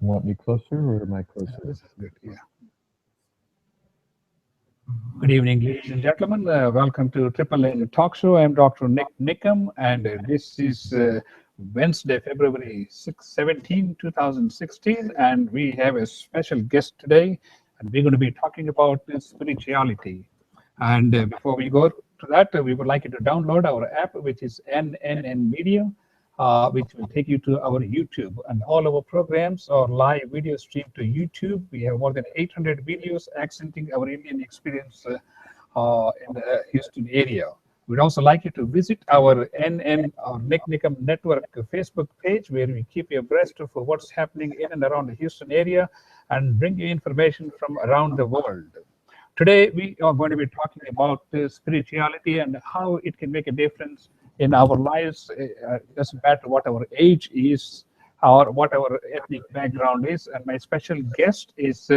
Want me closer or am I closer? This is good. Yeah. Good evening, ladies and gentlemen. Welcome to Triple N Talk Show. I'm Dr. Nik Nikam, and this is Wednesday, February 17, 2016, and we have a special guest today, and we're going to be talking about spirituality. And before we go to that, we would like you to download our app, which is NNN Media, which will take you to our YouTube. And all our programs are live video streamed to YouTube. We have more than 800 videos accenting our Indian experience in the Houston area. We'd also like you to visit our NN or Nik Nikam Network Facebook page, where we keep you abreast of what's happening in and around the Houston area and bring you information from around the world. Today, we are going to be talking about spirituality and how it can make a difference in our lives. It doesn't matter what our age is or what our ethnic background is. And my special guest is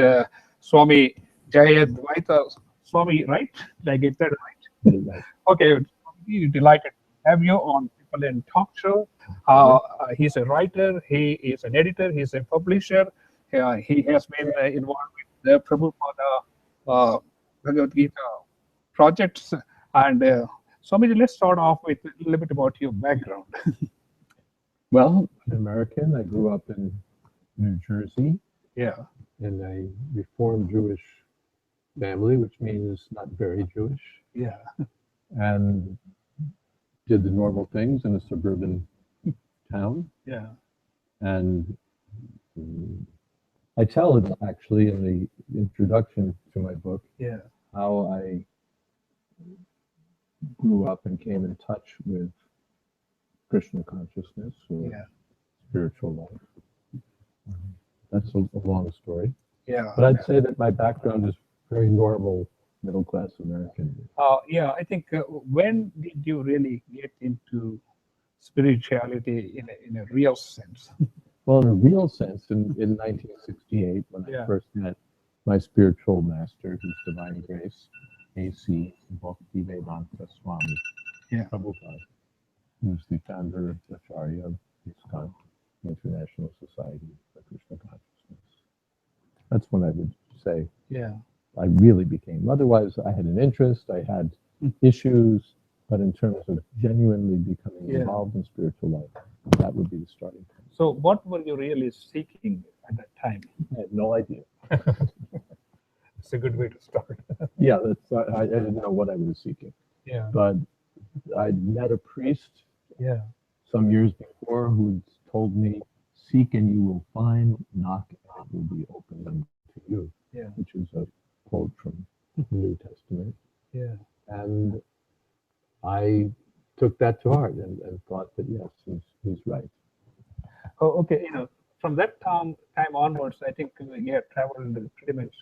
Swami Jayadviata Swami, right? Did I get that right? Okay, we're delighted to have you on People in Talk Show. He's a writer, he is an editor, he's a publisher. He has been involved with the Prabhupada Bhagavad Gita projects. And Swamiji, let's start off with a little bit about your background. Well, I'm American. I grew up in New Jersey Yeah, in a Reformed Jewish family, which means not very Jewish, yeah, and did the normal things in a suburban town. yeah, And I tell it actually in the introduction to my book yeah, how I grew up and came in touch with Krishna consciousness or yeah, spiritual life. That's a long story. yeah. But I'd say that my background is very normal middle class American. Yeah, I think when did you really get into spirituality in a real sense? Well, in a real sense, in 1968, when I Yeah, first met my spiritual master, who's Divine Grace, A.C. Jayadviata Swami yeah. Prabhupada, who's the founder of Acharya of ISKCON, International Society for Krishna Consciousness. That's when I would say Yeah. I really became. Otherwise, I had an interest, I had issues, but in terms of genuinely becoming Yeah. involved in spiritual life, that would be the starting point. So, what were you really seeking at that time? I had no idea. It's a good way to start. Yeah, I didn't know what I was seeking, Yeah, but I'd met a priest yeah, some years before who told me, "Seek and you will find; knock and it will be opened unto you," yeah, which is a quote from the New Testament. yeah. And I took that to heart and thought that yes, he's right. Oh, okay. From that time onwards, I think you have traveled pretty much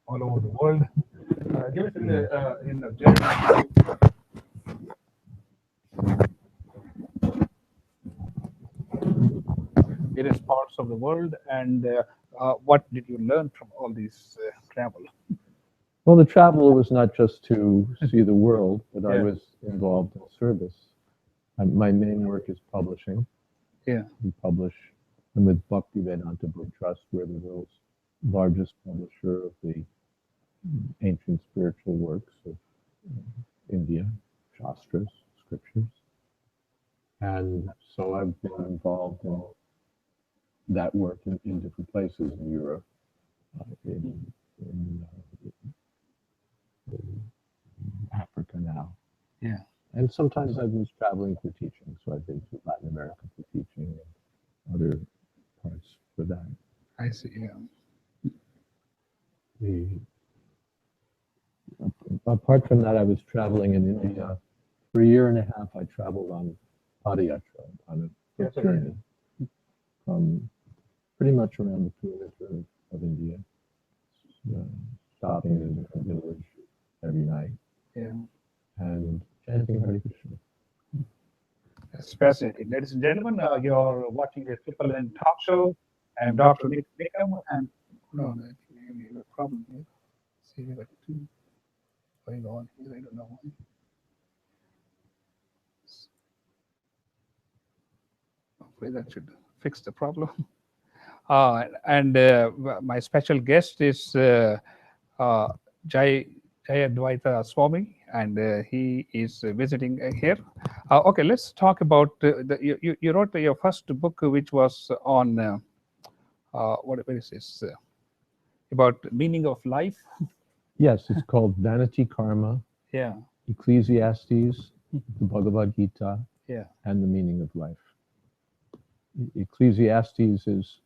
all over the world. Give us general various parts of the world, and what did you learn from all these travel? Well, the travel was not just to see the world, but I Yeah, was involved in service. My main work is publishing. yeah, We publish, I'm with Bhaktivedanta Book Trust, we're the world's largest publisher of the ancient spiritual works of India, Shastras, scriptures. And so I've been involved in that work in different places in Europe, in Africa now. yeah. And sometimes I was traveling for teaching, so I've been to Latin America for teaching and other parts for that. I see. Yeah, The, apart from that, I was traveling in India. For a year and a half, I traveled on Padayatra, on a yes, journey from pretty much around the perimeter of India, uh, stopping in a different village every night yeah. and chanting Hare Krishna. That's fascinating. Ladies and gentlemen, you're watching the Triple N Talk Show. I'm Dr. Nik Nikam, and no, I think we have a problem here. See, we got two going on here. I don't know why. Hopefully that should fix the problem. And my special guest is uh, Jayadviata Swami, and he is visiting here. Okay, let's talk about you wrote your first book, which was on what is this about meaning of life? Yes, it's called Vanity Karma, Yeah, Ecclesiastes, the Bhagavad Gita, yeah, and the meaning of life. Ecclesiastes is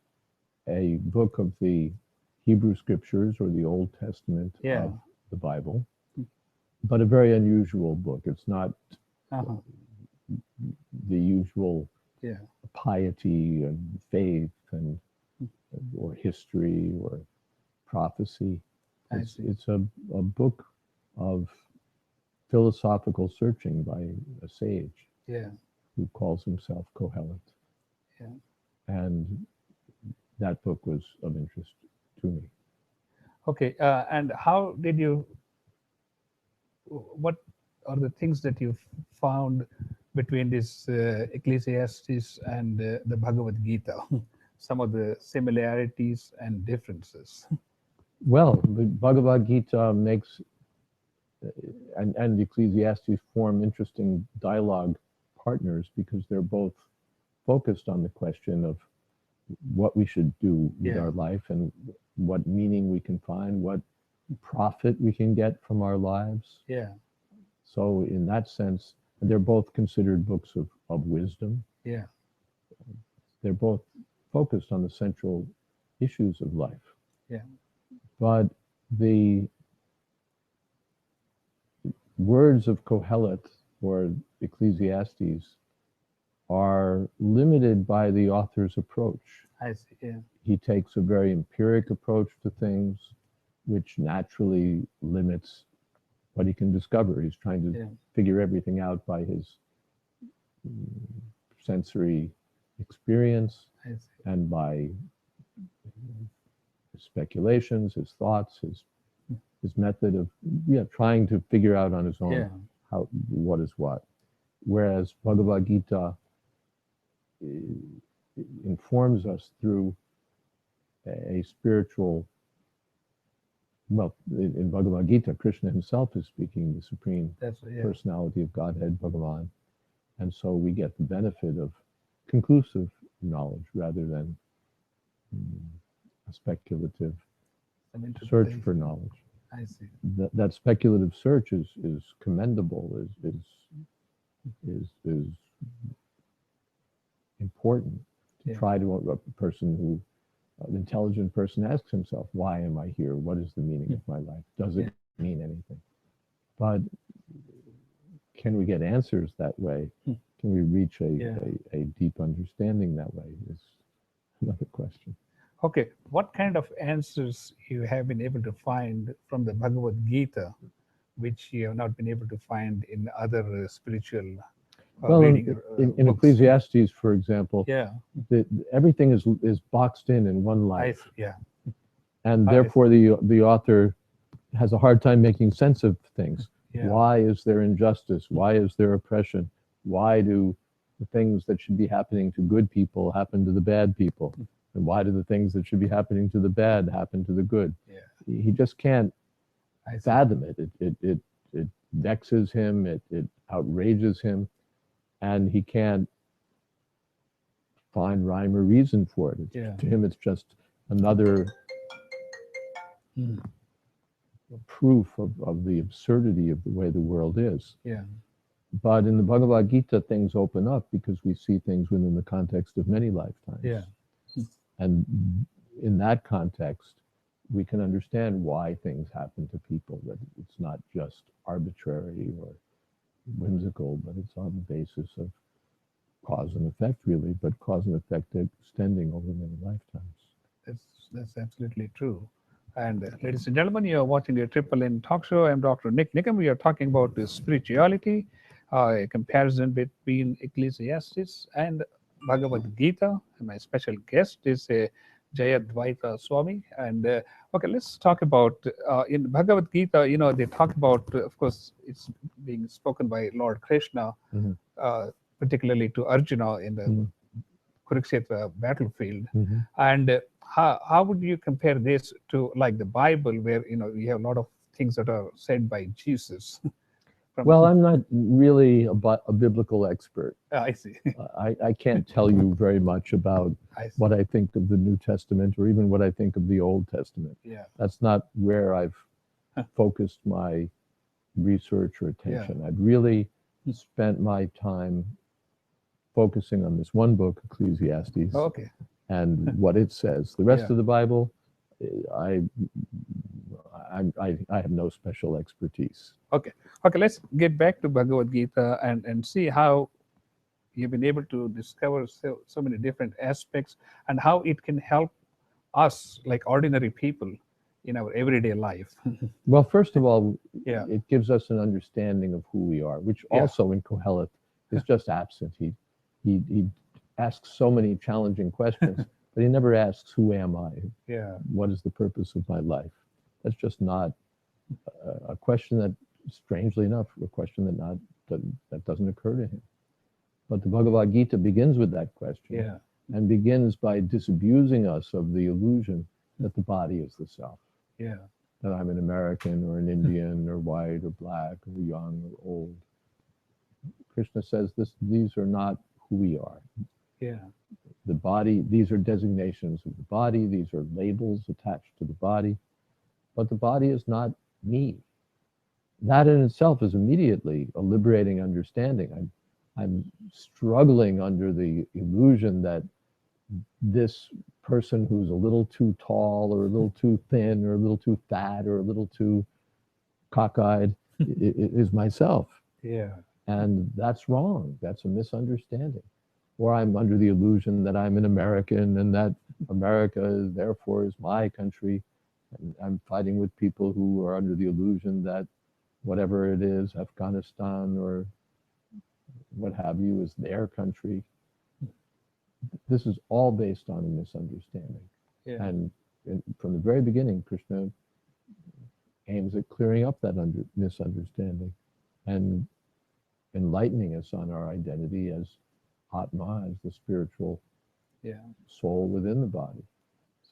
a book of the Hebrew scriptures or the Old Testament yeah. of the Bible, but a very unusual book. It's not Uh-huh. the usual Yeah, piety and faith and or history or prophecy. I see. It's a book of philosophical searching by a sage Yeah, who calls himself Kohelet. yeah. And that book was of interest to me. Okay, and how did you? What are the things that you found between this Ecclesiastes and the Bhagavad Gita? Some of the similarities and differences. Well, the Bhagavad Gita makes and Ecclesiastes form interesting dialogue partners because they're both focused on the question of what we should do with Yeah, our life and what meaning we can find, what profit we can get from our lives. yeah, So, in that sense, they're both considered books of wisdom. yeah, They're both focused on the central issues of life. yeah, But the words of Kohelet or Ecclesiastes are limited by the author's approach. I see. Yeah, He takes a very empiric approach to things, which naturally limits what he can discover. He's trying to yeah, figure everything out by his sensory experience I see. and by his speculations, his thoughts, his method of trying to figure out on his own Yeah, how what is what. Whereas Bhagavad Gita informs us through a spiritual. Well, in Bhagavad Gita, Krishna himself is speaking, the supreme that's yeah, personality of Godhead, Bhagavan, and so we get the benefit of conclusive knowledge rather than a speculative some search interpretation. for knowledge. I see. That speculative search is commendable, is important to Yeah, try to a person who an intelligent person asks himself, why am I here? What is the meaning of my life? Does it mean anything? But can we get answers that way? Can we reach yeah. a deep understanding that way is another question. Okay, what kind of answers you have been able to find from the Bhagavad Gita, which you have not been able to find in other spiritual Well, reading in books? Ecclesiastes, for example, Yeah, everything is boxed in one life, yeah, and I therefore the author has a hard time making sense of things. yeah, Why is there injustice? Why is there oppression? Why do the things that should be happening to good people happen to the bad people? And why do the things that should be happening to the bad happen to the good? yeah. He just can't I see. fathom it. It vexes him. It outrages him, and he can't find rhyme or reason for it. Yeah. To him, it's just another Mm. proof of the absurdity of the way the world is. Yeah, But in the Bhagavad Gita, things open up because we see things within the context of many lifetimes. yeah, And in that context, we can understand why things happen to people, that it's not just arbitrary or whimsical, but it's on the basis of cause and effect, really, but cause and effect extending over many lifetimes. that's absolutely true. And ladies and gentlemen, you are watching the Triple N Talk Show. I'm Dr. Nik Nikam. We are talking about the spirituality, a comparison between Ecclesiastes and Bhagavad Gita. And my special guest is Jayadviata Swami. And okay, let's talk about in Bhagavad Gita. You know, they talk about, of course, it's being spoken by Lord Krishna, Mhm. particularly to Arjuna in the Mhm. Kurukshetra battlefield. Mhm. And how would you compare this to like the Bible, where you have a lot of things that are said by Jesus? From Well, I'm not really a biblical expert. I see, I can't tell you very much about I see. what I think of the New Testament or even what I think of the Old Testament. Yeah, That's not where I've focused my research or attention. I've really spent my time focusing on this one book, Ecclesiastes, okay, and what it says. The rest Yeah. of the Bible, I, I have no special expertise. okay, okay. Let's get back to Bhagavad Gita and see how you've been able to discover so many different aspects and how it can help us, like ordinary people, in our everyday life. Well, first of all, Yeah. it gives us an understanding of who we are, which Yeah. also in Kohelet is just absent. He asks so many challenging questions, but he never asks, "Who am I? Yeah. What is the purpose of my life?" That's just not a question that, strangely enough, a question that doesn't occur to him. But the Bhagavad Gita begins with that question Yeah. and begins by disabusing us of the illusion that the body is the self. Yeah. That I'm an American or an Indian or white or black or young or old. Krishna says these are not who we are. Yeah. The body, these are designations of the body, these are labels attached to the body, but the body is not me. That in itself is immediately a liberating understanding. I'm struggling under the illusion that this person who's a little too tall or a little too thin or a little too fat or a little too cockeyed is myself. Yeah. And that's wrong. That's a misunderstanding. Or I'm under the illusion that I'm an American and that America, therefore, is my country. And I'm fighting with people who are under the illusion that whatever it is, Afghanistan or what have you, is their country. This is all based on a misunderstanding. Yeah. And from the very beginning, Krishna aims at clearing up that misunderstanding and enlightening us on our identity as Atma, as the spiritual Yeah. soul within the body.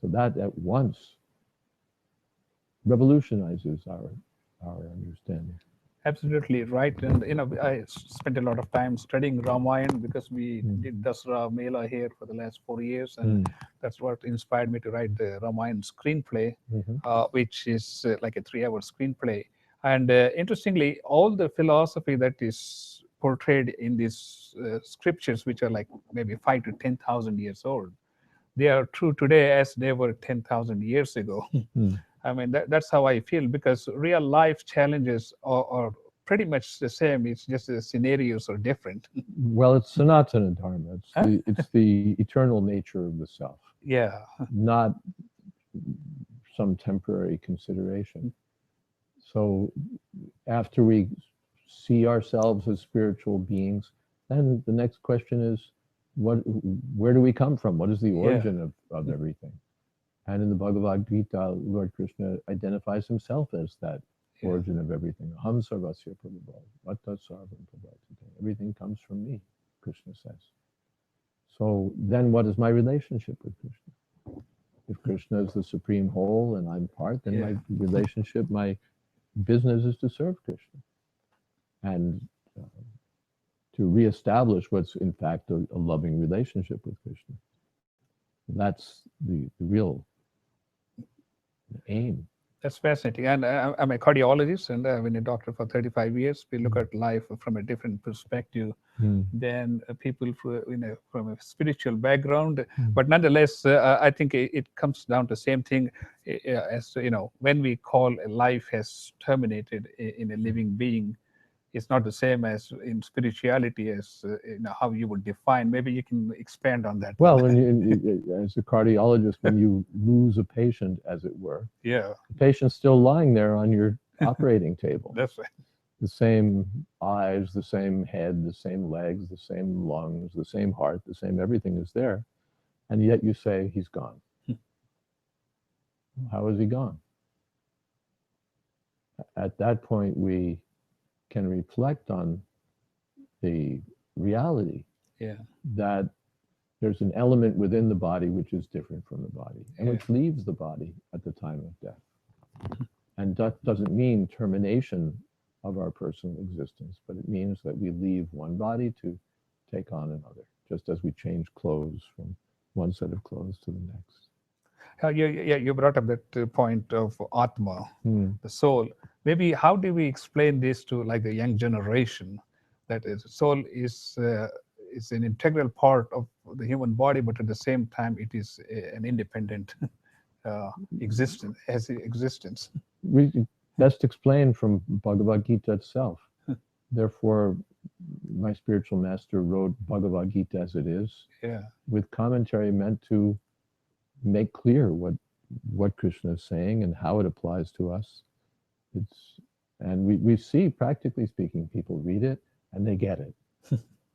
So that at once revolutionizes our understanding. Absolutely right. And I spent a lot of time studying Ramayana because we did Dasra Mela here for the last 4 years, and that's what inspired me to write the Ramayana screenplay, which is like a 3-hour screenplay. And interestingly, all the philosophy that is portrayed in these scriptures, which are like maybe 5 to 10,000 years old, they are true today as they were 10,000 years ago. I mean, that's how I feel, because real life challenges are pretty much the same. It's just the scenarios are different. Well, it's Sanatana Dharma. It's the eternal nature of the self, Yeah. not some temporary consideration. So after we see ourselves as spiritual beings, then the next question is, where do we come from? What is the origin of everything? And in the Bhagavad Gita, Lord Krishna identifies himself as that origin of everything. Aham sarvasya prabhu, vatta sarvam prabhu. Everything comes from me, Krishna says. So then what is my relationship with Krishna? If Krishna is the supreme whole and I'm part, then my relationship, my business is to serve Krishna. And to reestablish what's in fact a loving relationship with Krishna. That's the real aim. That's fascinating. And I'm a cardiologist, and I've been a doctor for 35 years. We look at life from a different perspective than people from a spiritual background. But nonetheless, I think it comes down to the same thing as, when we call a life has terminated in a living being, it's not the same as in spirituality as how you would define. Maybe you can expand on that. Well, as a cardiologist, when you lose a patient, as it were, the patient's still lying there on your operating table. That's right. The same eyes, the same head, the same legs, the same lungs, the same heart, the same everything is there. And yet you say, he's gone. How is he gone? At that point, we can reflect on the reality that there's an element within the body which is different from the body and Yeah. which leaves the body at the time of death. And death doesn't mean termination of our personal existence, but it means that we leave one body to take on another, just as we change clothes from one set of clothes to the next. You brought up that point of Atma, Hmm. the soul. Maybe how do we explain this to like the young generation? That is, soul is an integral part of the human body, but at the same time, it is an independent existence, has existence. We best explained from Bhagavad Gita itself. Therefore, my spiritual master wrote Bhagavad Gita as it is, Yeah, with commentary meant to make clear what Krishna is saying and how it applies to us. And we see, practically speaking, people read it and they get it.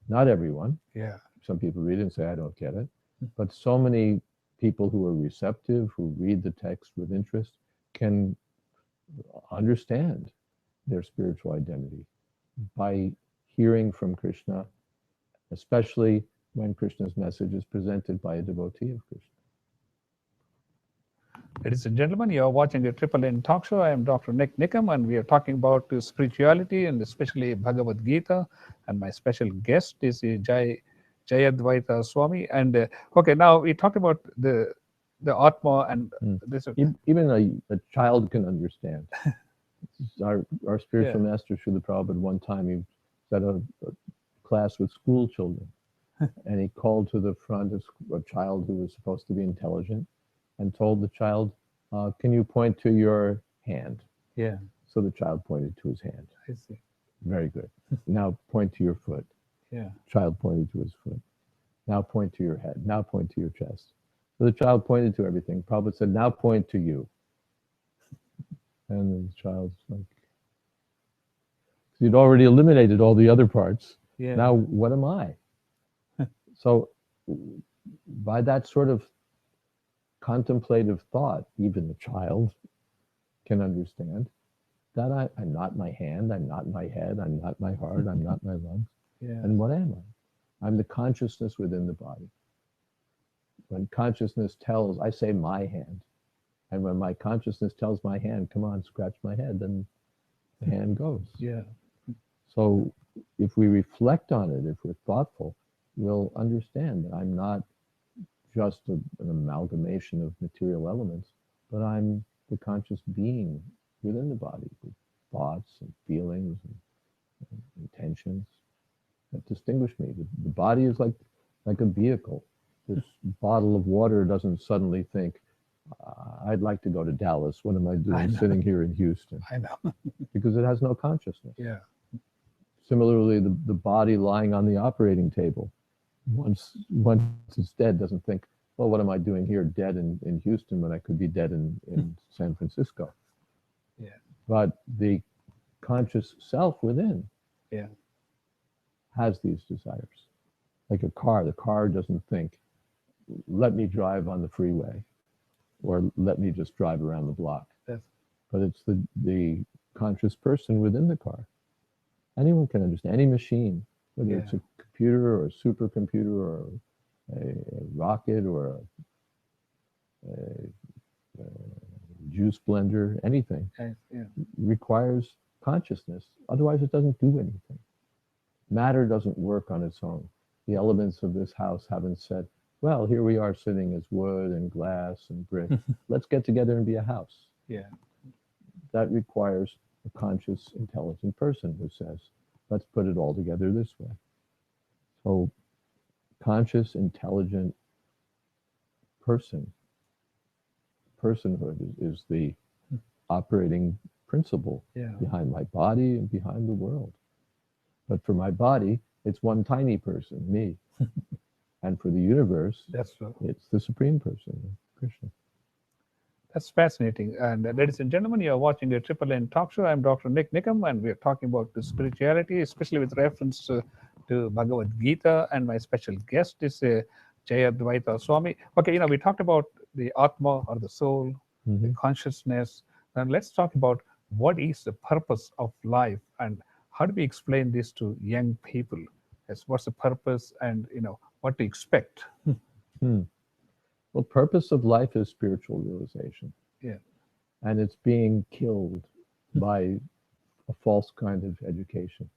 Not everyone. yeah, Some people read it and say, I don't get it. But so many people who are receptive, who read the text with interest, can understand their spiritual identity by hearing from Krishna, especially when Krishna's message is presented by a devotee of Krishna. Ladies and gentlemen, you are watching the Triple N Talk Show. I am Dr. Nik Nikam, and we are talking about spirituality and especially Bhagavad Gita. And my special guest is Jayadviata Swami. And okay, now we talked about the Atma and this. Even a child can understand. Our spiritual Yeah. master, Srila Prabhupada, one time he was at a class with school children, and he called to the front a child who was supposed to be intelligent and told the child, can you point to your hand? Yeah, So the child pointed to his hand. I see. Very good. Now point to your foot. Yeah, Child pointed to his foot. Now point to your head. Now point to your chest. So the child pointed to everything. Prabhupada said, now point to you. And the child's like, you'd already eliminated all the other parts. yeah. Now what am I? So by that sort of contemplative thought, even the child can understand that I'm not my hand, I'm not my head, I'm not my heart, I'm not my lungs. Yeah. And what am I? I'm the consciousness within the body. When consciousness tells, I say my hand, and when my consciousness tells my hand, come on, scratch my head, then the hand goes. Yeah. So if we reflect on it, if we're thoughtful, we'll understand that I'm not just an amalgamation of material elements, but I'm the conscious being within the body, with thoughts and feelings and intentions that distinguish me. The body is like a vehicle. This bottle of water doesn't suddenly think, I'd like to go to Dallas. What am I doing sitting here in Houston? I know. Because it has no consciousness. Yeah. Similarly, the body lying on the operating table, once it's dead, doesn't think, well, what am I doing here dead in Houston when I could be dead in San Francisco? Yeah. But the conscious self within Yeah. has these desires. Like a car, the car doesn't think, let me drive on the freeway or let me just drive around the block. Yes. But it's the conscious person within the car. Anyone can understand, any machine, whether it's a computer or a supercomputer or a rocket or a juice blender, anything, Yeah. requires consciousness. Otherwise, it doesn't do anything. Matter doesn't work on its own. The elements of this house haven't said, well, here we are sitting as wood and glass and brick. Let's get together and be a house. Yeah. That requires a conscious, intelligent person who says, let's put it all together this way. So conscious, intelligent personhood is the operating principle behind my body and behind the world. But for my body, it's one tiny person, me. And for the universe, it's the supreme person, Krishna. That's fascinating. And ladies and gentlemen, you are watching the Triple N Talk Show. I'm Dr. Nik Nikam, and we are talking about the spirituality, especially with reference to Bhagavad Gita. And my special guest is Jayadviata Swami. Okay, we talked about the Atma or the soul, the consciousness. And let's talk about what is the purpose of life and how do we explain this to young people? What's the purpose and what to expect. Hmm. Well, purpose of life is spiritual realization. Yeah. And it's being killed by a false kind of education.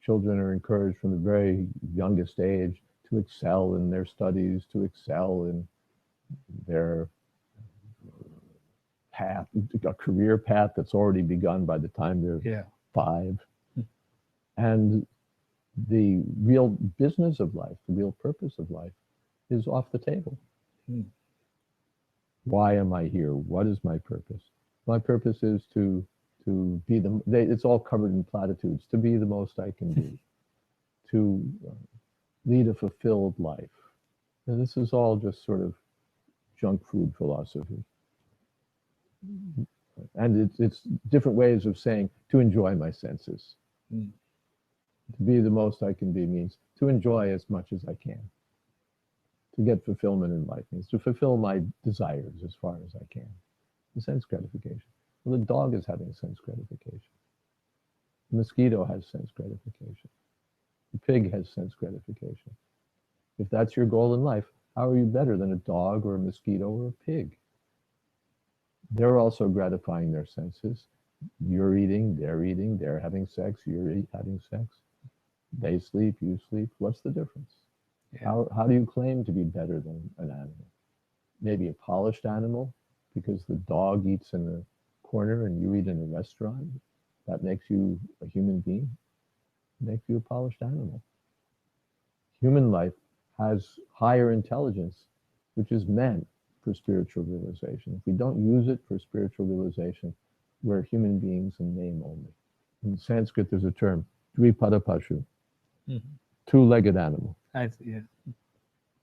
Children are encouraged from the very youngest age to excel in their studies, to excel in their path, a career path that's already begun by the time they're Yeah. 5. And the real business of life, the real purpose of life is off the table. Hmm. Why am I here? What is my purpose? My purpose is to be it's all covered in platitudes, to be the most I can be, to lead a fulfilled life. And this is all just sort of junk food philosophy. And it's different ways of saying to enjoy my senses. Hmm. To be the most I can be means to enjoy as much as I can. To get fulfillment in life means to fulfill my desires as far as I can. The sense gratification. Well, the dog is having sense gratification. The mosquito has sense gratification. The pig has sense gratification. If that's your goal in life, how are you better than a dog or a mosquito or a pig? They're also gratifying their senses. You're eating, they're having sex, you're having sex. They sleep, you sleep. What's the difference? Yeah. How do you claim to be better than an animal? Maybe a polished animal, because the dog eats in the corner and you eat in a restaurant. That makes you a human being. It makes you a polished animal. Human life has higher intelligence, which is meant for spiritual realization. If we don't use it for spiritual realization, we're human beings in name only. In Sanskrit, there's a term, Dvipada Pashu, two-legged animal. I see, yeah.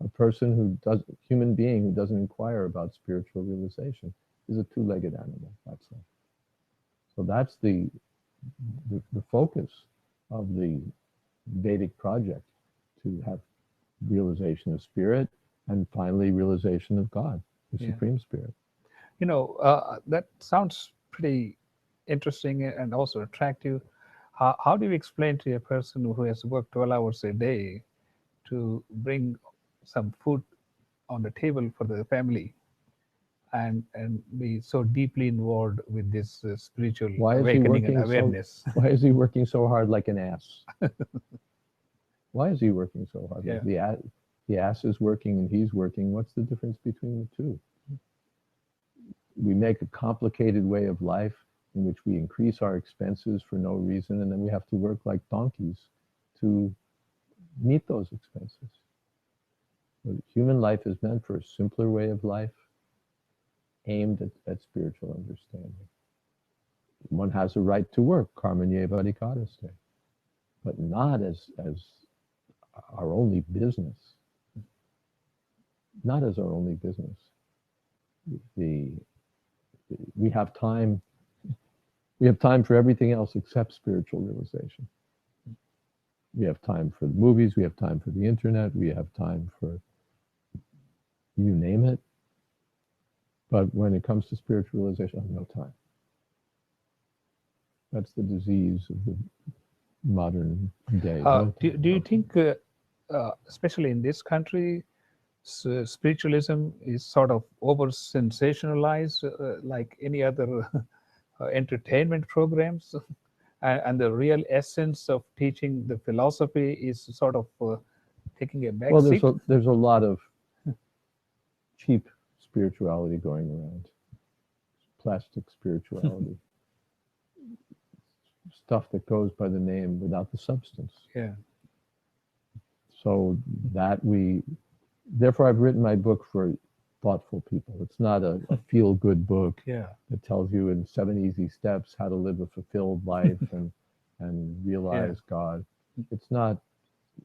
A person human being who doesn't inquire about spiritual realization is a two-legged animal. That's all. So that's the focus of the Vedic project, to have realization of spirit and finally realization of God, the Yeah. Supreme Spirit. You know, that sounds pretty interesting and also attractive. How do you explain to a person who has worked 12 hours a day to bring some food on the table for the family and be so deeply involved with this spiritual awakening and awareness? Why is he working so hard like an ass? Why is he working so hard? Yeah. Like the ass is working and he's working. What's the difference between the two? We make a complicated way of life in which we increase our expenses for no reason, and then we have to work like donkeys to meet those expenses. But human life is meant for a simpler way of life aimed at spiritual understanding. One has a right to work, karmanyeva adhikaraste, but not as our only business. Not as our only business. We have time. We have time for everything else except spiritual realization. We have time for the movies. We have time for the internet. We have time for you name it. But when it comes to spiritual realization, I have no time. That's the disease of the modern day. Do you think, especially in this country, spiritualism is sort of over sensationalized like any other entertainment programs? And the real essence of teaching the philosophy is sort of taking a back Well, seat? there's a lot of cheap spirituality going around, plastic spirituality, stuff that goes by the name without the substance. Yeah. So therefore I've written my book for thoughtful people. It's not a feel-good book Yeah. that tells you in 7 easy steps how to live a fulfilled life and realize God. It's not.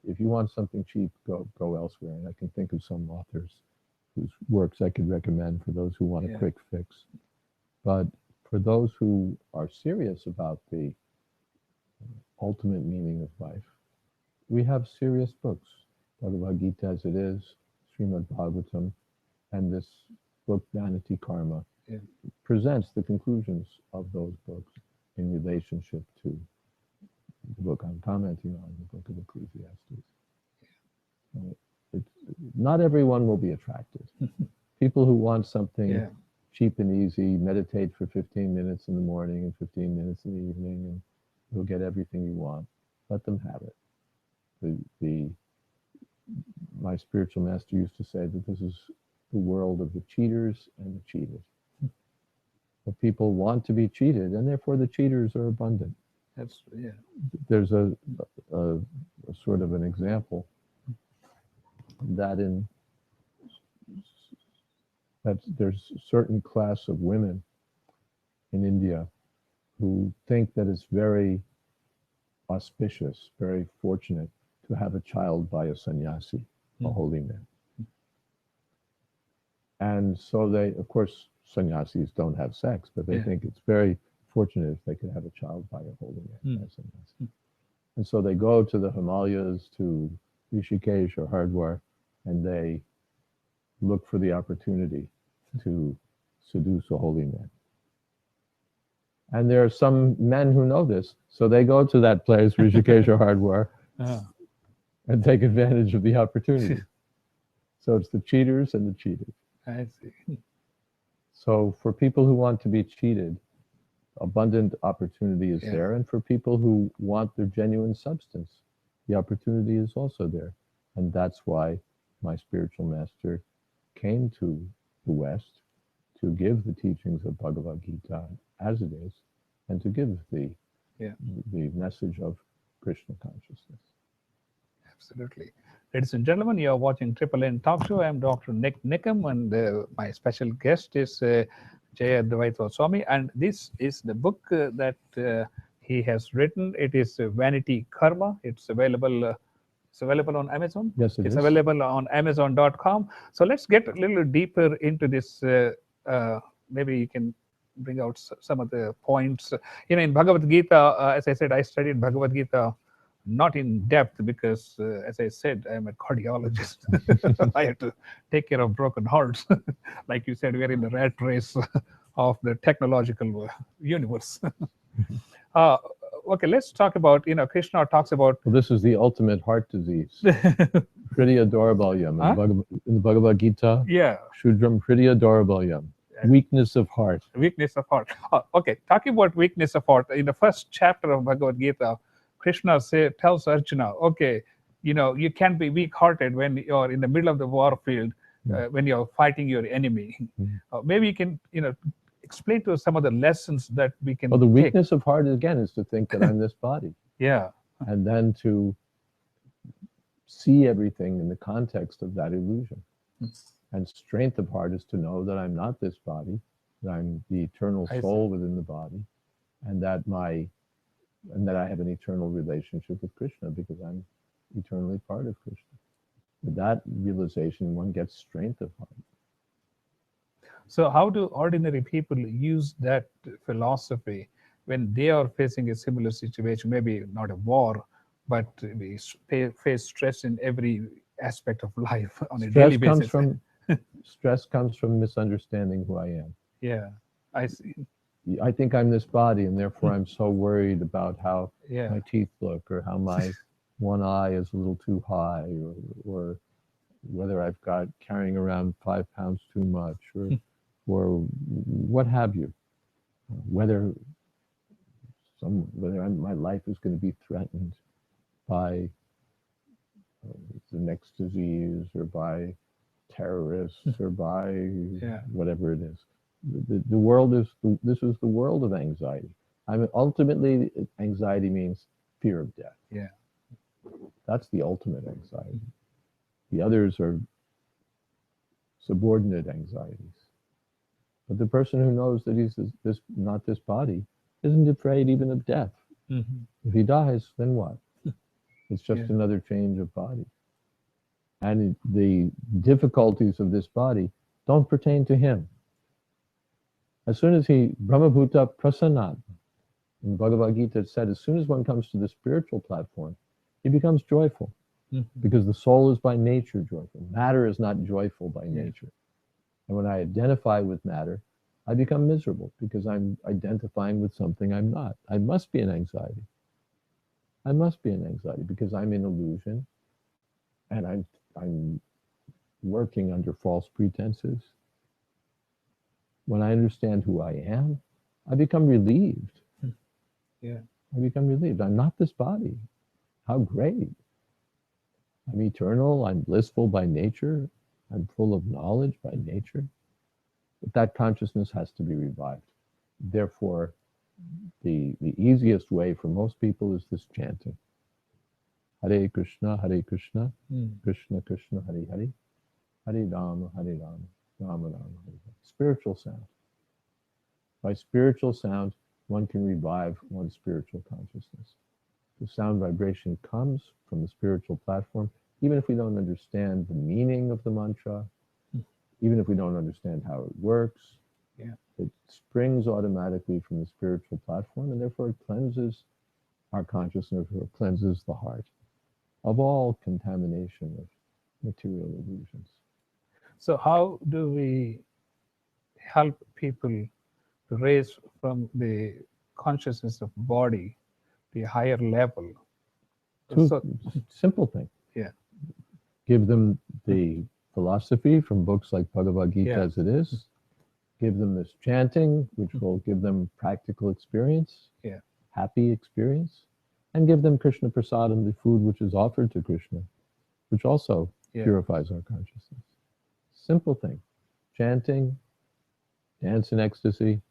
If you want something cheap, go elsewhere. And I can think of some authors whose works I could recommend for those who want a quick fix. But for those who are serious about the ultimate meaning of life, we have serious books. Bhagavad Gita as it is, Srimad Bhagavatam, and this book, Vanity Karma, presents the conclusions of those books in relationship to the book I'm commenting on, the book of Ecclesiastes. not everyone will be attracted. People who want something Yeah. cheap and easy, meditate for 15 minutes in the morning and 15 minutes in the evening, and you'll get everything you want. Let them have it. My spiritual master used to say that this is the world of the cheaters and the cheated. But people want to be cheated, and therefore the cheaters are abundant. That's yeah. There's a sort of an example that there's a certain class of women in India who think that it's very auspicious, very fortunate to have a child by a sannyasi, a holy man. And so they, of course, sannyasis don't have sex, but they think it's very fortunate if they could have a child by a holy man, by a sannyasi. And so they go to the Himalayas, to Rishikesh or Hardwar, and they look for the opportunity to seduce a holy man. And there are some men who know this, so they go to that place, Rishikesh or Hardwar, and take advantage of the opportunity. So it's the cheaters and the cheated. I see. So for people who want to be cheated, abundant opportunity is there. And for people who want their genuine substance, the opportunity is also there. And that's why my spiritual master came to the West to give the teachings of Bhagavad Gita as it is, and to give the message of Krishna consciousness. Absolutely. Ladies and gentlemen, you are watching Triple N Talk Show. I'm Dr. Nik Nikam, and my special guest is Jayadviata Swami. And this is the book that he has written. It is Vanity Karma. It's available on Amazon. Yes, it's is. Available on Amazon.com. So let's get a little deeper into this. Maybe you can bring out some of the points. In Bhagavad Gita, as I said, I studied Bhagavad Gita not in depth because, as I said, I'm a cardiologist. I have to take care of broken hearts. Like you said, we're in the rat race of the technological universe. Okay, let's talk about, Krishna talks about... Well, this is the ultimate heart disease. Pretty adorable yam. In the Bhagavad Gita, Shudram pretty adorable yam. Weakness of heart. Weakness of heart. Okay, talking about weakness of heart, in the first chapter of Bhagavad Gita, Krishna tells Arjuna, okay, you can't be weak-hearted when you're in the middle of the war field, when you're fighting your enemy. Maybe you can, explain to us some of the lessons that we can Well, the weakness of heart, again, is to think that I'm this body. Yeah. And then to see everything in the context of that illusion. And strength of heart is to know that I'm not this body, that I'm the eternal soul within the body, and that I have an eternal relationship with Krishna because I'm eternally part of Krishna. With that realization, one gets strength of heart. So how do ordinary people use that philosophy when they are facing a similar situation, maybe not a war, but we face stress in every aspect of life on a daily basis? Stress comes from misunderstanding who I am. Yeah, I see. I think I'm this body, and therefore I'm so worried about how my teeth look, or how my one eye is a little too high, or whether I've got carrying around 5 pounds too much, or what have you. Whether my life is going to be threatened by the next disease, or by terrorists, or by whatever it is. The world this is the world of anxiety. I mean, ultimately, anxiety means fear of death. Yeah. That's the ultimate anxiety. The others are subordinate anxieties. But the person who knows that he's not this body isn't afraid even of death. If he dies, then what? It's just another change of body. And the difficulties of this body don't pertain to him. As soon as Brahmabhuta Prasannat, in Bhagavad Gita it said, as soon as one comes to the spiritual platform, he becomes joyful. Because the soul is by nature joyful. Matter is not joyful by nature. And when I identify with matter, I become miserable because I'm identifying with something I'm not. I must be an anxiety. I must be an anxiety because I'm in illusion, and I'm working under false pretenses. When I understand who I am, I become relieved. Yeah. I become relieved. I'm not this body. How great. I'm eternal. I'm blissful by nature. I'm full of knowledge by nature. But that consciousness has to be revived. Therefore, the easiest way for most people is this chanting. Hare Krishna, Krishna Krishna, Hare Hare, Hare Rama, Rama Rama, Hare Hare. Spiritual sound. By spiritual sound, one can revive one's spiritual consciousness. The sound vibration comes from the spiritual platform, even if we don't understand the meaning of the mantra, even if we don't understand how it works. Yeah. It springs automatically from the spiritual platform, and therefore it cleanses our consciousness, or cleanses the heart of all contamination of material illusions. So how do we help people to raise from the consciousness of body to a higher level? So, Simple thing. Yeah. Give them the philosophy from books like Bhagavad Gita Yeah. as it is. Give them this chanting, which will give them practical experience, Yeah. happy experience, and give them Krishna Prasadam, the food which is offered to Krishna, which also purifies our consciousness. Simple thing. Chanting, dance in ecstasy,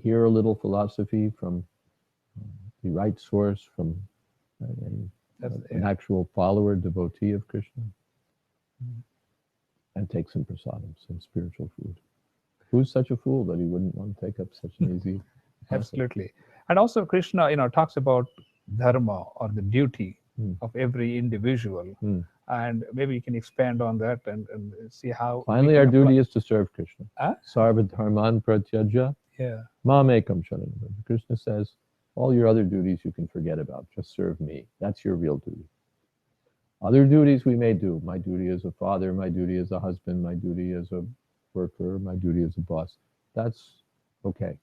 hear a little philosophy from the right source, from an actual follower, devotee of Krishna, and take some prasadam, some spiritual food. Who's such a fool that he wouldn't want to take up such an easy? Absolutely. And also Krishna, talks about dharma, or the duty of every individual. And maybe you can expand on that and see how. Finally, our duty is to serve Krishna. Huh? Sarva dharman pratyajya mam ekam sharanam. Krishna says, all your other duties you can forget about. Just serve me. That's your real duty. Other duties we may do. My duty as a father, my duty as a husband, my duty as a worker, my duty as a boss. That's okay.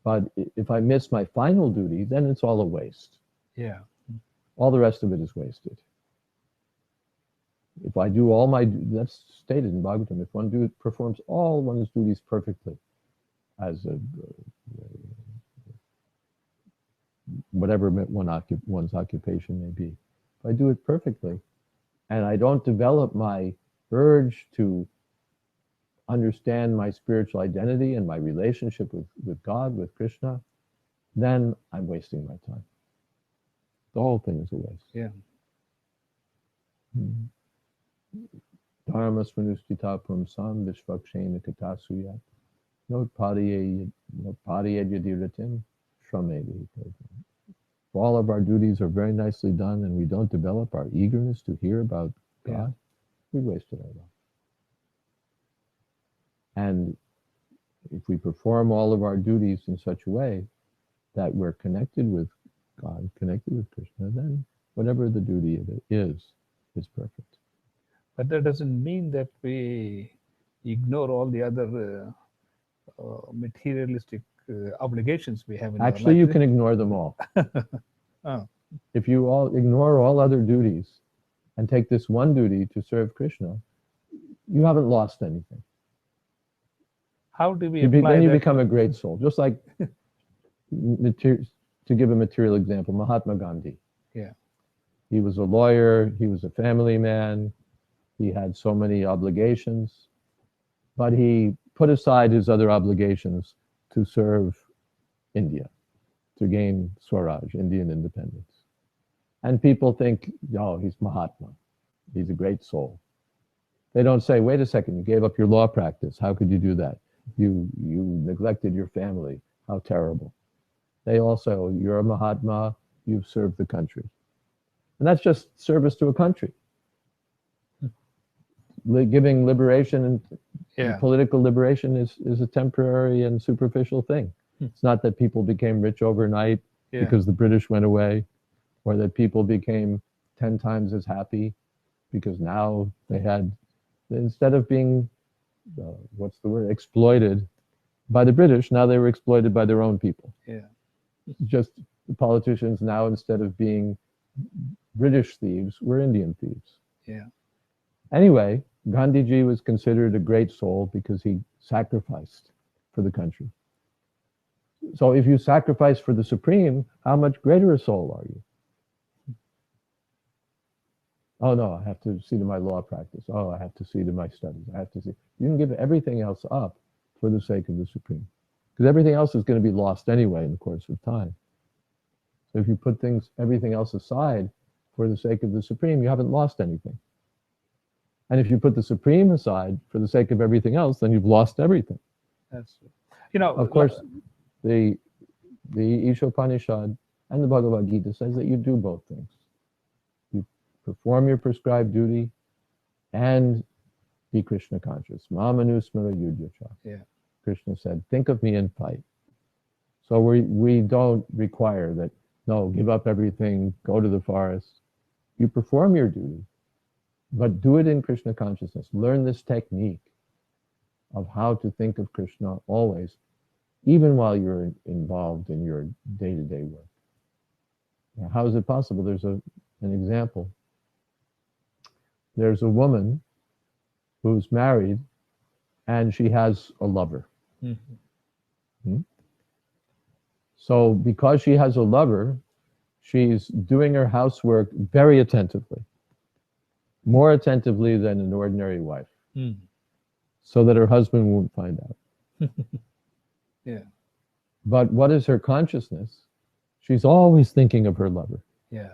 But if I miss my final duty, then it's all a waste. Yeah. All the rest of it is wasted. If I do all my, that's stated in Bhagavatam, if one performs all one's duties perfectly, as whatever one's occupation may be, if I do it perfectly, and I don't develop my urge to understand my spiritual identity and my relationship with God, with Krishna, then I'm wasting my time. The whole thing is a waste. Yeah. Dharma svanustita pumsam vishvakshena katasuyat notpadiye yadiratim shramevi. If all of our duties are very nicely done and we don't develop our eagerness to hear about God, we wasted our life. And if we perform all of our duties in such a way that we're connected with God, connected with Krishna, then whatever the duty is perfect. But that doesn't mean that we ignore all the other materialistic obligations we have in Actually, our life. you can ignore them all. If you all ignore all other duties and take this one duty to serve Krishna, you haven't lost anything. How do we apply then you that? become a great soul. Just like, to give a material example, Mahatma Gandhi. Yeah. He was a lawyer, he was a family man, he had so many obligations, but he put aside his other obligations to serve India, to gain Swaraj, Indian independence. And people think, oh, he's Mahatma. He's a great soul. They don't say, wait a second, you gave up your law practice. How could you do that? You neglected your family. How terrible. They also, you're a Mahatma, you've served the country. And that's just service to a country. Giving liberation and political liberation is a temporary and superficial thing. It's not that people became rich overnight because the British went away, or that people became 10 times as happy because now they had, instead of being, exploited by the British, now they were exploited by their own people. Yeah. Just the politicians now, instead of being British thieves were Indian thieves. Yeah. Anyway, Gandhiji was considered a great soul because he sacrificed for the country. So if you sacrifice for the Supreme, how much greater a soul are you? Oh no, I have to see to my law practice. Oh, I have to see to my studies. I have to see. You can give everything else up for the sake of the Supreme. Because everything else is going to be lost anyway in the course of time. So if you put everything else aside for the sake of the Supreme, you haven't lost anything. And if you put the Supreme aside for the sake of everything else, then you've lost everything. That's, of course, the Ishopanishad and the Bhagavad Gita says that you do both things. You perform your prescribed duty and be Krishna conscious. Mamanusmara yudhyacha. Yeah. Krishna said, think of me and fight. So we don't require that, no, give up everything, go to the forest. You perform your duty, but do it in Krishna consciousness. Learn this technique of how to think of Krishna always, even while you're involved in your day-to-day work. Now, how is it possible? There's an example. There's a woman who's married and she has a lover. Mm-hmm. So because she has a lover, she's doing her housework very attentively, more attentively than an ordinary wife, so that her husband won't find out. Yeah. But what is her consciousness? She's always thinking of her lover. Yeah.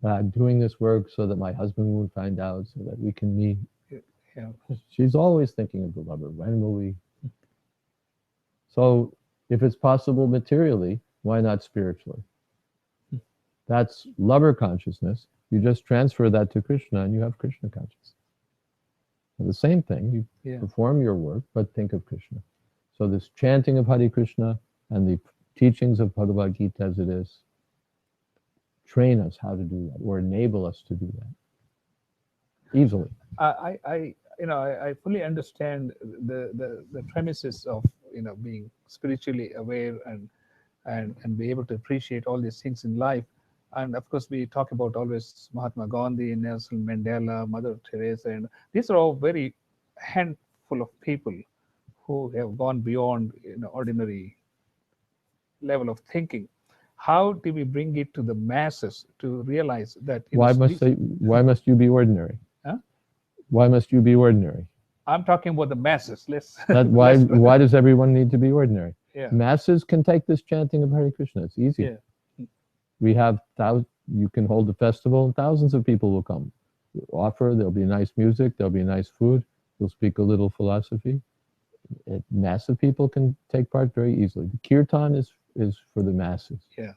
I'm doing this work so that my husband won't find out, so that we can meet. Yeah. She's always thinking of the lover. When will we? So if it's possible materially, why not spiritually? That's lover consciousness. You just transfer that to Krishna and you have Krishna consciousness. The same thing, you perform your work, but think of Krishna. So this chanting of Hare Krishna and the teachings of Bhagavad Gita as it is, train us how to do that, or enable us to do that easily. I fully understand the premises of being spiritually aware and be able to appreciate all these things in life. And of course, we talk about always Mahatma Gandhi, Nelson Mandela, Mother Teresa, and these are all very handful of people who have gone beyond ordinary level of thinking. How do we bring it to the masses to realize that? Why must you be ordinary? Huh? Why must you be ordinary? I'm talking about the masses. Why does everyone need to be ordinary? Yeah. Masses can take this chanting of Hare Krishna. It's easy. Yeah. We have you can hold a festival and thousands of people will come. There'll be nice music, there'll be nice food, we'll speak a little philosophy. Massive people can take part very easily. The kirtan is for the masses. Yeah.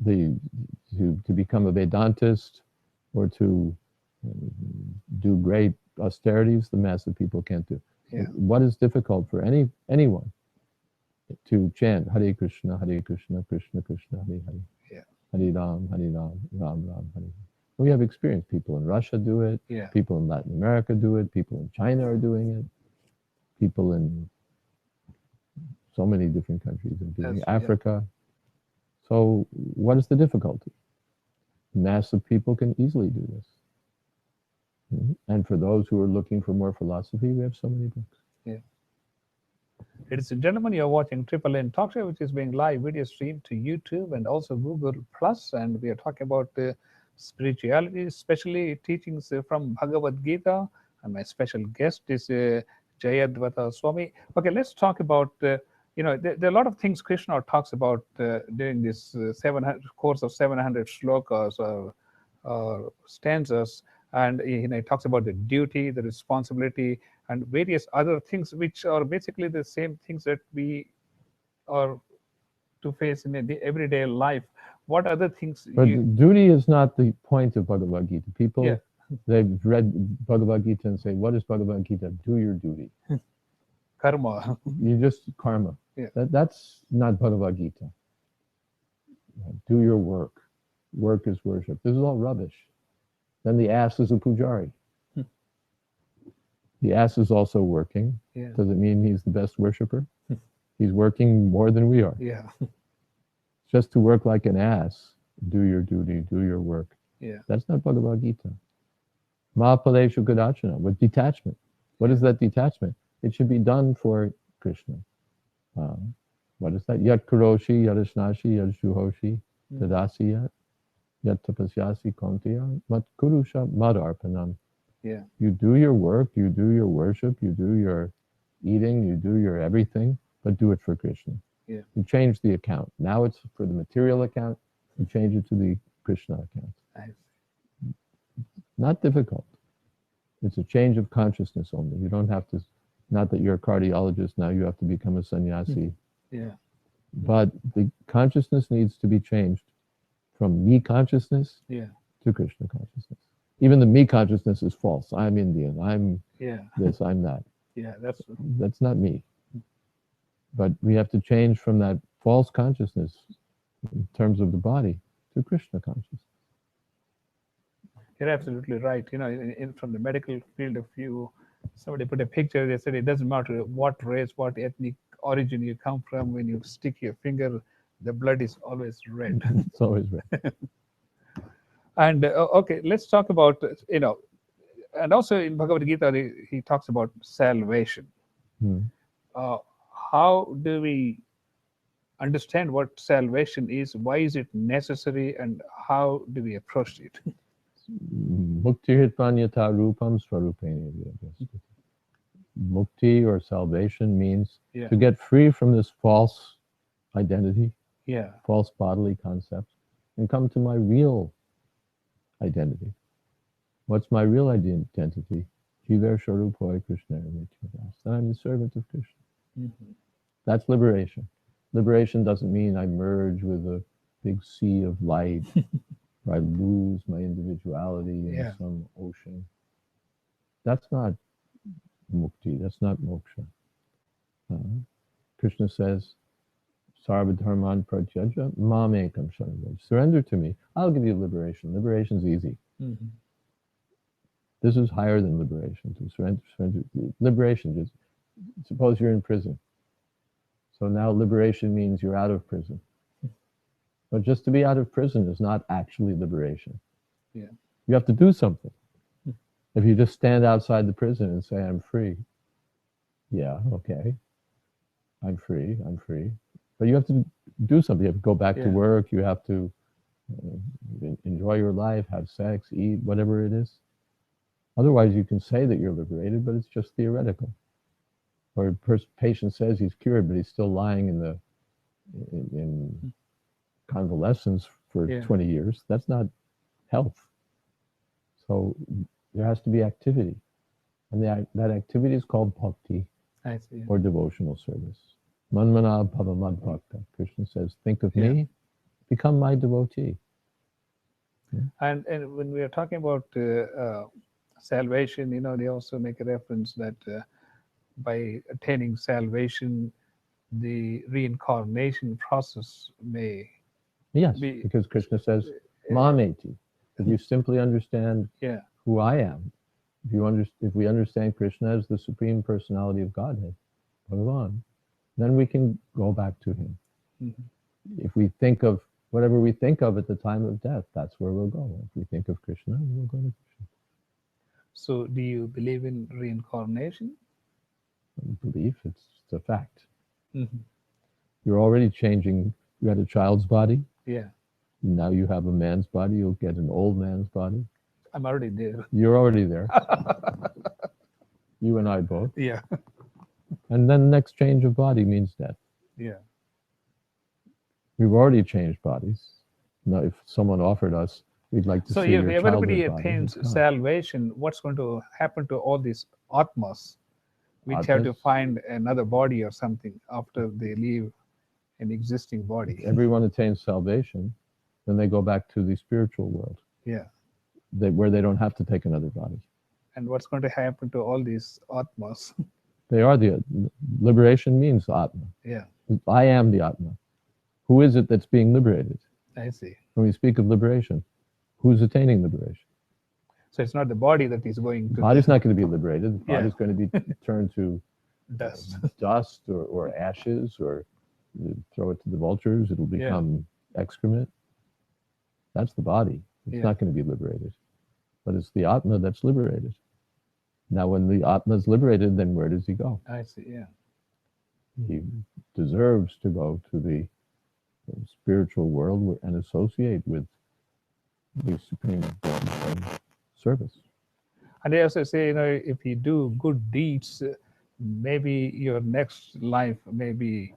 To become a Vedantist or to do great austerities, the massive people can't do. Yeah. What is difficult for anyone to chant Hare Krishna, Krishna Krishna, Hare Hare. Yeah. Hare Ram, Ram Ram, Hare. We have experience. People in Russia do it. Yeah. People in Latin America do it. People in China are doing it. People in so many different countries are doing it. Africa. Yeah. So what is the difficulty? Massive people can easily do this. And for those who are looking for more philosophy, we have so many books. Yeah. Ladies and gentlemen, you're watching Triple N Talk Show, which is being live video streamed to YouTube and also Google Plus, and we are talking about spirituality, especially teachings from Bhagavad Gita. And my special guest is Jayadviata Swami. Okay, let's talk about there are a lot of things Krishna talks about during this 700 course of 700 shlokas or stanzas. And he talks about the duty, the responsibility, and various other things, which are basically the same things that we are to face in the everyday life. What other things? But duty is not the point of Bhagavad Gita. People, they've read Bhagavad Gita and say, what is Bhagavad Gita? Do your duty. Karma. You just karma. Yeah. That's not Bhagavad Gita. Do your work. Work is worship. This is all rubbish. Then the ass is a pujari. The ass is also working. Yeah. Does it mean he's the best worshiper? He's working more than we are. Yeah. Just to work like an ass do your duty, do your work. Yeah. That's not Bhagavad Gita. Mahapaleshu Gadachana, with detachment. What is that detachment? It should be done for Krishna. What is that? Yat Kuroshi, Yat Ashnashi, Yat Shuhoshi, Tadasi Yat, Yat Tapasyasi Kontiya, Mat Kurusha Madarpanam. Yeah. You do your work, you do your worship, you do your eating, you do your everything, but do it for Krishna. Yeah. You change the account. Now it's for the material account, you change it to the Krishna account. Nice. Not difficult. It's a change of consciousness only. You don't have to, not that you're a cardiologist, now you have to become a sannyasi. Yeah. But the consciousness needs to be changed from me consciousness Yeah. to Krishna consciousness. Even the me consciousness is false. I'm Indian. I'm Yeah. this, I'm that. Yeah. That's not me. But we have to change from that false consciousness in terms of the body to Krishna consciousness. You're absolutely right. You know, from the medical field of view, somebody put a picture. They said it doesn't matter what race, what ethnic origin you come from. When you stick your finger, the blood is always red. It's always right. And okay, let's talk about and also in Bhagavad Gita he talks about salvation. Hmm. How do we understand what salvation is? Why is it necessary, and how do we approach it? Mukti hitpanyata rupam swarupeni. Mukti or salvation means Yeah. to get free from this false identity, Yeah. false bodily concept, and come to my real identity. What's my real identity? Jiver Sharupoy Krishna. That I'm the servant of Krishna. Mm-hmm. That's liberation. Liberation doesn't mean I merge with a big sea of light, or I lose my individuality in some ocean. That's not mukti. That's not moksha. Krishna says, Sarva dharman pratyajya mam ekam sharanam. Surrender to me. I'll give you liberation. Liberation's easy. Mm-hmm. This is higher than liberation. To surrender. Liberation is, suppose you're in prison. So now liberation means you're out of prison. But just to be out of prison is not actually liberation. Yeah. You have to do something. If you just stand outside the prison and say, I'm free, yeah, okay, I'm free. But you have to do something. You have to go back to work. You have to enjoy your life, have sex, eat, whatever it is. Otherwise, you can say that you're liberated, but it's just theoretical. Or a patient says he's cured, but he's still lying in convalescence for 20 years. That's not health. So there has to be activity. And that activity is called bhakti, or devotional service. Manmana bhavamad bhakta. Krishna says, think of me, become my devotee. And when we are talking about salvation, they also make a reference that by attaining salvation, the reincarnation process may be. Because Krishna says, mameti. If you simply understand who I am, if we understand Krishna as the Supreme Personality of Godhead, Bhagavan, then we can go back to him. Mm-hmm. If we think of whatever we think of at the time of death, that's where we'll go. If we think of Krishna, we'll go to Krishna. So do you believe in reincarnation? Belief, it's a fact. Mm-hmm. You're already changing. You had a child's body. Yeah. Now you have a man's body. You'll get an old man's body. I'm already there. You're already there. You and I both. Yeah. And then the next change of body means death. Yeah. We've already changed bodies. Now, if someone offered us, we'd like to see your childhood body. So if everybody attains salvation, what's going to happen to all these atmas, which have to find another body or something after they leave an existing body? If everyone attains salvation, then they go back to the spiritual world. Yeah. Where they don't have to take another body. And what's going to happen to all these atmas? They are liberation means atma. Yeah. I am the atma. Who is it that's being liberated? I see. When we speak of liberation, who's attaining liberation? So it's not the body that is going to. The body's not going to be liberated. The body's going to be turned to dust or ashes, or you throw it to the vultures. It'll become excrement. That's the body. It's Yeah. not going to be liberated. But it's the Atma that's liberated. Now, when the Atma is liberated, then where does he go? I see. Yeah. He deserves to go to the spiritual world and associate with the Supreme Lord of service. And they also say, if you do good deeds, maybe your next life may be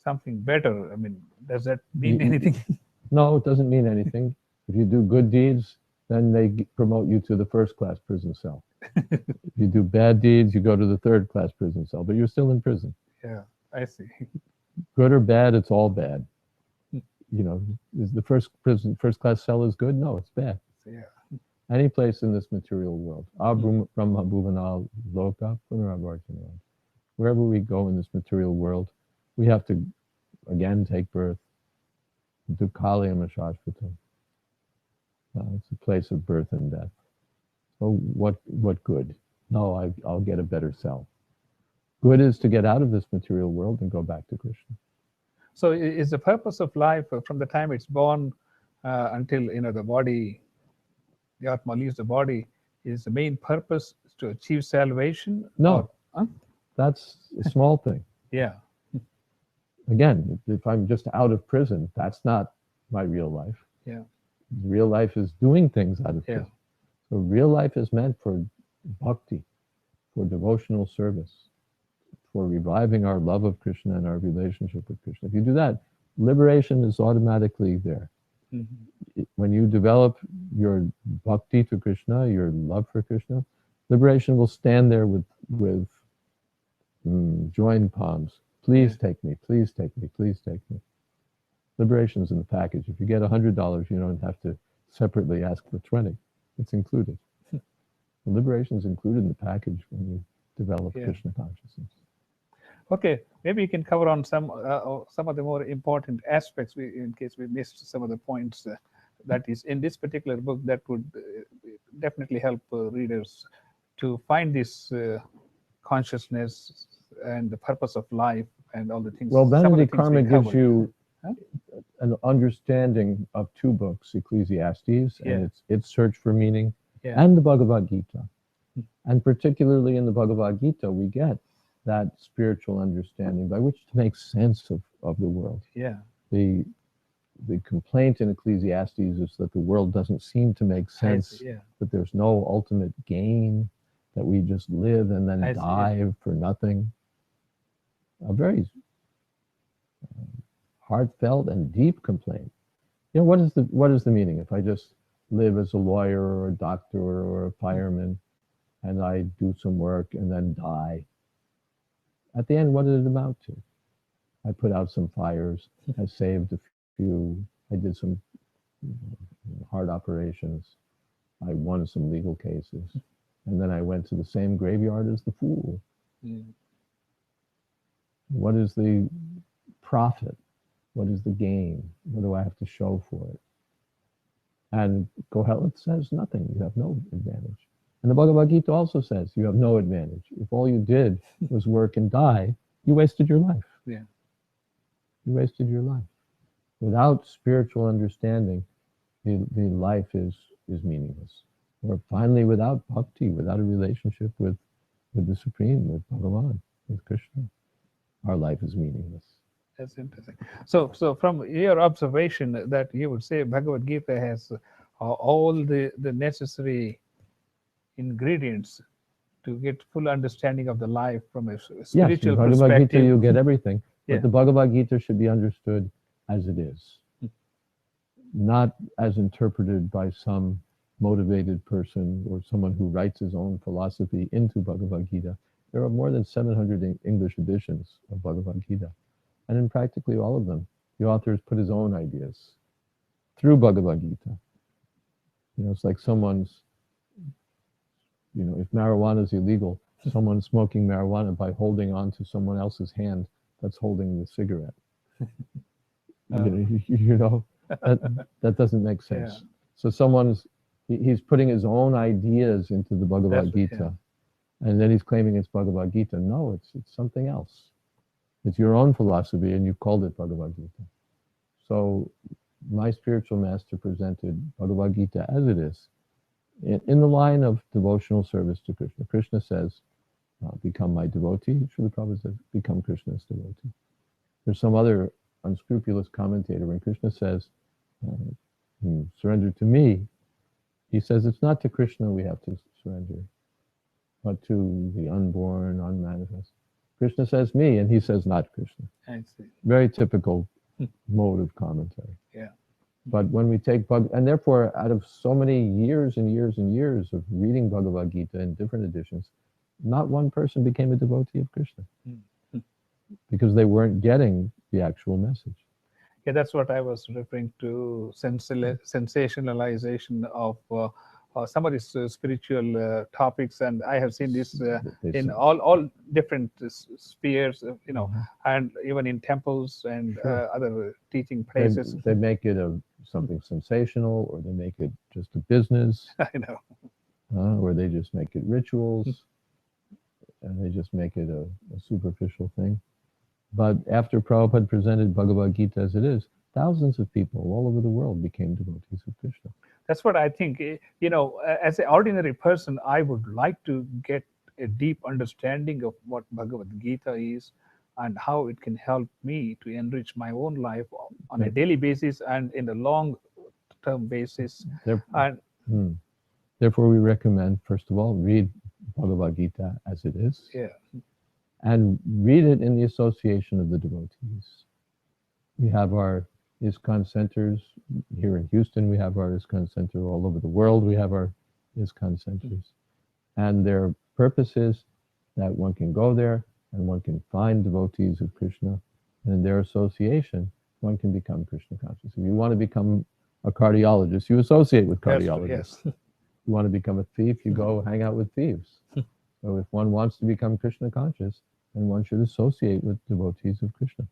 something better. I mean, does that mean anything? No, it doesn't mean anything. If you do good deeds, then they promote you to the first-class prison cell. If you do bad deeds, you go to the third-class prison cell, but you're still in prison. Yeah, I see. Good or bad, it's all bad. Is the first-class cell is good? No, it's bad. Yeah. Any place in this material world, Brahma Bhuvanal Loka Punaravartana, wherever we go in this material world, we have to again take birth. Dukkhalayam Shashvatam. It's a place of birth and death. So what good? No, I'll get a better self. Good is to get out of this material world and go back to Krishna. So is the purpose of life from the time it's born until the body, the Atma leaves the body, is the main purpose to achieve salvation? No, Huh? that's a small thing. Yeah. Again, if I'm just out of prison, that's not my real life. Yeah. Real life is doing things out of prison. So real life is meant for bhakti, for devotional service, for reviving our love of Krishna and our relationship with Krishna. If you do that, liberation is automatically there. Mm-hmm. When you develop your bhakti to Krishna, your love for Krishna, liberation will stand there with joined palms. Please take me, please take me, please take me. Liberation is in the package. If you get $100, you don't have to separately ask for 20. It's included. Liberation is included in the package when you develop Krishna consciousness. Okay, maybe you can cover on some of the more important aspects, in case we missed some of the points that is in this particular book that would definitely help readers to find this consciousness and the purpose of life and all the things. Well, Vanity Karma gives you an understanding of two books, Ecclesiastes and its search for meaning, and the Bhagavad Gita. And particularly in the Bhagavad Gita, we get that spiritual understanding by which to make sense of the world. Yeah. The complaint in Ecclesiastes is that the world doesn't seem to make sense, that there's no ultimate gain, that we just live and then die for nothing. A very heartfelt and deep complaint. What is the meaning? If I just live as a lawyer or a doctor or a fireman and I do some work and then die, at the end, what did it amount to? I put out some fires, I saved a few, I did some hard operations, I won some legal cases, and then I went to the same graveyard as the fool. What is the profit? What is the gain? What do I have to show for it? And Kohelet says nothing. You have no advantage. And the Bhagavad Gita also says you have no advantage. If all you did was work and die, you wasted your life. Yeah. You wasted your life. Without spiritual understanding, the life is meaningless. Or finally, without bhakti, without a relationship with the Supreme, with Bhagavan, with Krishna, our life is meaningless. That's interesting. So from your observation, that you would say Bhagavad Gita has all the necessary ingredients to get full understanding of the life from a spiritual perspective. Yes, in Bhagavad Gita you get everything, but the Bhagavad Gita should be understood as it is, not as interpreted by some motivated person or someone who writes his own philosophy into Bhagavad Gita. There are more than 700 English editions of Bhagavad Gita. And in practically all of them, the author has put his own ideas through Bhagavad Gita. It's like someone's, if marijuana is illegal, someone's smoking marijuana by holding on to someone else's hand that's holding the cigarette. That doesn't make sense. So he's putting his own ideas into the Bhagavad Gita, and then he's claiming it's Bhagavad Gita. No, it's something else. It's your own philosophy, and you've called it Bhagavad Gita. So my spiritual master presented Bhagavad Gita as it is, in the line of devotional service to Krishna. Krishna says, become my devotee. Srila Prabhupada says, become Krishna's devotee. There's some other unscrupulous commentator, when Krishna says, surrender to me, he says it's not to Krishna we have to surrender, but to the unborn, unmanifest. Krishna says me, and he says not Krishna. I see. Very typical mode of commentary. Yeah. But when we take and therefore, out of so many years and years and years of reading Bhagavad Gita in different editions, not one person became a devotee of Krishna because they weren't getting the actual message. Yeah, that's what I was referring to, sensationalization of some of these spiritual topics, and I have seen this in all different spheres, and even in temples and other teaching places. They make it something sensational, or they make it just a business. I know. Or they just make it rituals, and they just make it a superficial thing. But after Prabhupada presented Bhagavad Gita as it is, thousands of people all over the world became devotees of Krishna. That's what I think. As an ordinary person, I would like to get a deep understanding of what Bhagavad Gita is and how it can help me to enrich my own life on a daily basis and in a long-term basis. Therefore, we recommend, first of all, read Bhagavad Gita as it is. Yeah. And read it in the association of the devotees. We have our ISKCON centers here in Houston. We have our ISKCON center all over the world. We have our ISKCON centers. And their purpose is that one can go there and one can find devotees of Krishna. And in their association, one can become Krishna conscious. If you want to become a cardiologist, you associate with cardiologists. Yes. You want to become a thief, you go hang out with thieves. So if one wants to become Krishna conscious, then one should associate with devotees of Krishna.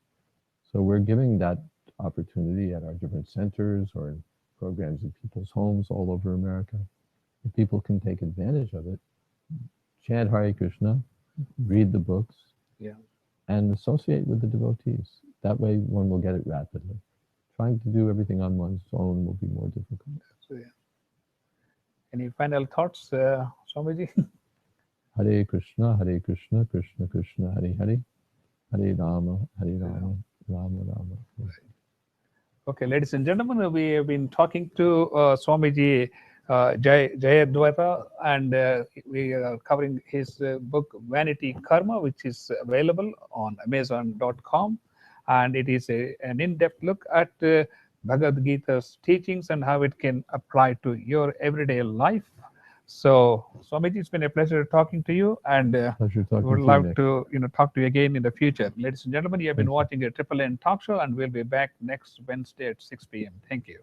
So we're giving that opportunity at our different centers or in programs in people's homes all over America. And people can take advantage of it, chant Hare Krishna, read the books, and associate with the devotees. That way one will get it rapidly. Trying to do everything on one's own will be more difficult. So, any final thoughts, Swamiji? Hare Krishna, Krishna Krishna, Hare Hare, Hare Rama, Rama Rama. Okay, ladies and gentlemen, we have been talking to Swamiji Jayadviata, and we are covering his book Vanity Karma, which is available on Amazon.com, and it is an in-depth look at Bhagavad Gita's teachings and how it can apply to your everyday life. So, Swamiji, it's been a pleasure talking to you, and we would love to talk to you again in the future. Ladies and gentlemen, you have been watching a NNN talk show, and we'll be back next Wednesday at 6 p.m. Thank you.